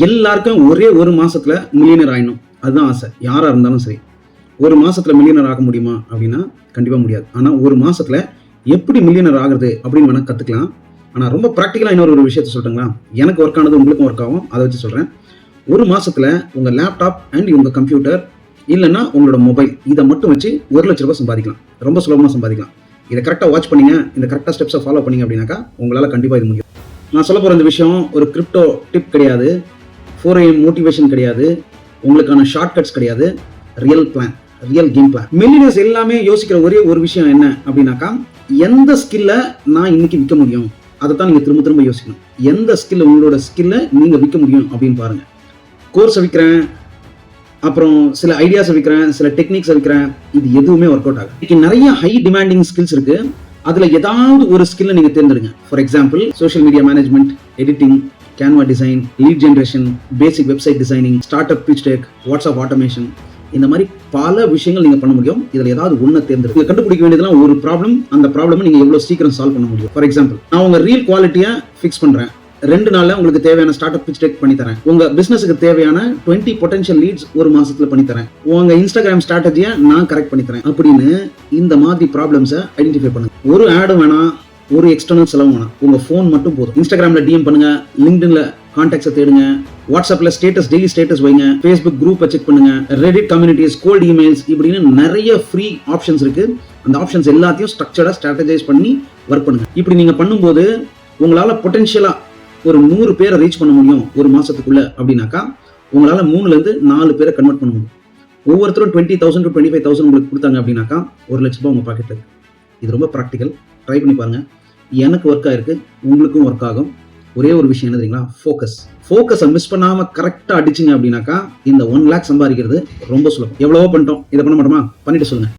எல்லாருக்கும் ஒரே ஒரு மாசத்துல மில்லியனர் ஆயிடணும், அதுதான் ஆசை. யாரா இருந்தாலும் சரி. ஒரு மாசத்துல மில்லியனர் ஆக முடியுமா அப்படின்னா கண்டிப்பா முடியாது. ஆனா ஒரு மாசத்துல எப்படி மில்லியனர் ஆகுறது அப்படின்னு வேணா கத்துக்கலாம். ஆனா ரொம்ப பிராக்டிக்கலா இன்னொரு விஷயத்த சொல்லிட்டுங்களா, எனக்கு ஒர்க் ஆனது உங்களுக்கும் ஒர்க் ஆகும், அதை வச்சு சொல்றேன். ஒரு மாசத்துல உங்க லேப்டாப் அண்ட் உங்க கம்ப்யூட்டர் இல்லைன்னா உங்களோட மொபைல் இதை மட்டும் வச்சு 1,00,000 ரூபாய் சம்பாதிக்கலாம். ரொம்ப சுலபமா சம்பாதிக்கலாம். இதை கரெக்டா வாட்ச் பண்ணீங்க, இந்த கரெக்டா ஸ்டெப்ஸை ஃபாலோ பண்ணீங்க அப்படின்னாக்கா உங்களால கண்டிப்பா இது முடியும். நான் சொல்ல போற இந்த விஷயம் ஒரு கிரிப்டோ டிப் கிடையாது, 4am மோட்டிவேஷன் கிடையாது, உங்களுக்கான ஷார்ட் கட்ஸ் கிடையாது. Real plan, real game plan. Millionaires எல்லாமே யோசிக்கிற ஒரே ஒரு விஷயம் என்ன அப்படின்னாக்கா, எந்த ஸ்கில்ல நான் இன்னைக்கு விற்க முடியும், அதை தான் நீங்க திரும்ப திரும்ப யோசிக்கணும். எந்த ஸ்கில் உங்களோட ஸ்கில்ல நீங்க விற்க முடியும் அப்படின்னு பாருங்க. கோர்ஸை விற்கிறேன், அப்புறம் சில ஐடியாஸை விற்கிறேன், சில டெக்னிக்ஸை விற்கிறேன், இது எதுவுமே ஒர்க் அவுட் ஆகும். இன்னைக்கு நிறைய ஹை டிமாண்டிங் ஸ்கில்ஸ் இருக்கு. அதுல ஏதாவது ஒரு ஸ்கில்லை நீங்க தேர்ந்தெடுங்க. For example social media management, editing, Canva design, lead generation, basic website designing, start up pitch deck, WhatsApp automation, இந்த மாதிரி பல விஷயங்கள் நீங்க பண்ண முடியும். இதுல ஏதாவது ஒண்ணு தேர்ந்தெடுங்க. கண்டுபிடிக்க வேண்டியதெல்லாம் ஒரு ப்ராப்ளம், அந்த ப்ராப்ளம் நீங்க எவ்வளவு சீக்கிரம் சால்வ் பண்ண முடியும். ஃபார் எக்ஸாம்பிள் நான் உங்க ரீல் குவாலிட்டியை ஃபிக்ஸ் பண்றேன், 2 நாள்ல உங்களுக்கு தேவையான ஸ்டார்ட் அப் பிச் டெக் பண்ணி தரேன். உங்க பிசினஸுக்கு தேவையான 20 பொட்டன்ஷியல் லீட்ஸ் ஒரு மாசத்துல பண்ணி தரேன். உங்க இன்ஸ்டாகிராம் ஸ்ட்ராட்டஜியை நான் கரெக்ட் பண்ணி தரேன் அப்படின்னு இந்த மாதிரி ப்ராப்ளம்ஸை ஐடென்டிஃபை பண்ணுங்க. ஒரு ஆடும் வேணாம், ஒரு எக்ஸ்டர்னல் செலவு வேணாம், உங்க போன் மட்டும் போதும். இன்ஸ்டாகிராம்ல டிஎம் பண்ணுங்க, லிங்க்டின்ல கான்டாக்ட்ஸை தேடுங்க, வாட்ஸ்அப்ல ஸ்டேட்டஸ், டெய்லி ஸ்டேட்டஸ் வைங்க, ஃபேஸ்புக் குரூப்பை செக் பண்ணுங்க, ரெடிட் கம்யூனிட்டிஸ், கோல்ட் இமெயில்ஸ், இப்படின்னு நிறைய ஃப்ரீ ஆப்ஷன்ஸ் இருக்கு. அந்த ஆப்ஷன்ஸ் எல்லாத்தையும் ஸ்ட்ரக்சர்டா ஸ்ட்ராட்டஜைஸ் பண்ணி ஒர்க் பண்ணுங்க. இப்படி நீங்க பண்ணும்போது உங்களால பொட்டன்ஷியலா ஒரு 100 பேரை ரீச் பண்ண முடியும் ஒரு மாசத்துக்குள்ள அப்படின்னாக்கா உங்களால 3ல இருந்து 4 பேரை கன்வெர்ட் பண்ண முடியும். ஒவ்வொருத்தரும் 20,000 to 25,000 உங்களுக்கு கொடுத்தாங்க அப்படின்னாக்கா 1,00,000 ரூபாய் உங்க பாக்கெட்ல இருக்கு. இது ரொம்ப ப்ராக்டிக்கல், ட்ரை பண்ணி பாருங்க. எனக்கு ஒர்க் ஆயிருக்கு, உங்களுக்கும் ஒர்க் ஆகும். ஒரே ஒரு விஷயம் என்ன தெரியுங்களா, ஃபோக்கஸை மிஸ் பண்ணாம கரெக்டா அடிச்சிங்க அப்படின்னாக்கா இந்த 1 lakh சம்பாதிக்கிறது ரொம்ப சுலபம். எவ்வளவோ பண்ணிட்டோம், இதை பண்ண மாட்டோமா? பண்ணிட்டு சொல்லுங்க.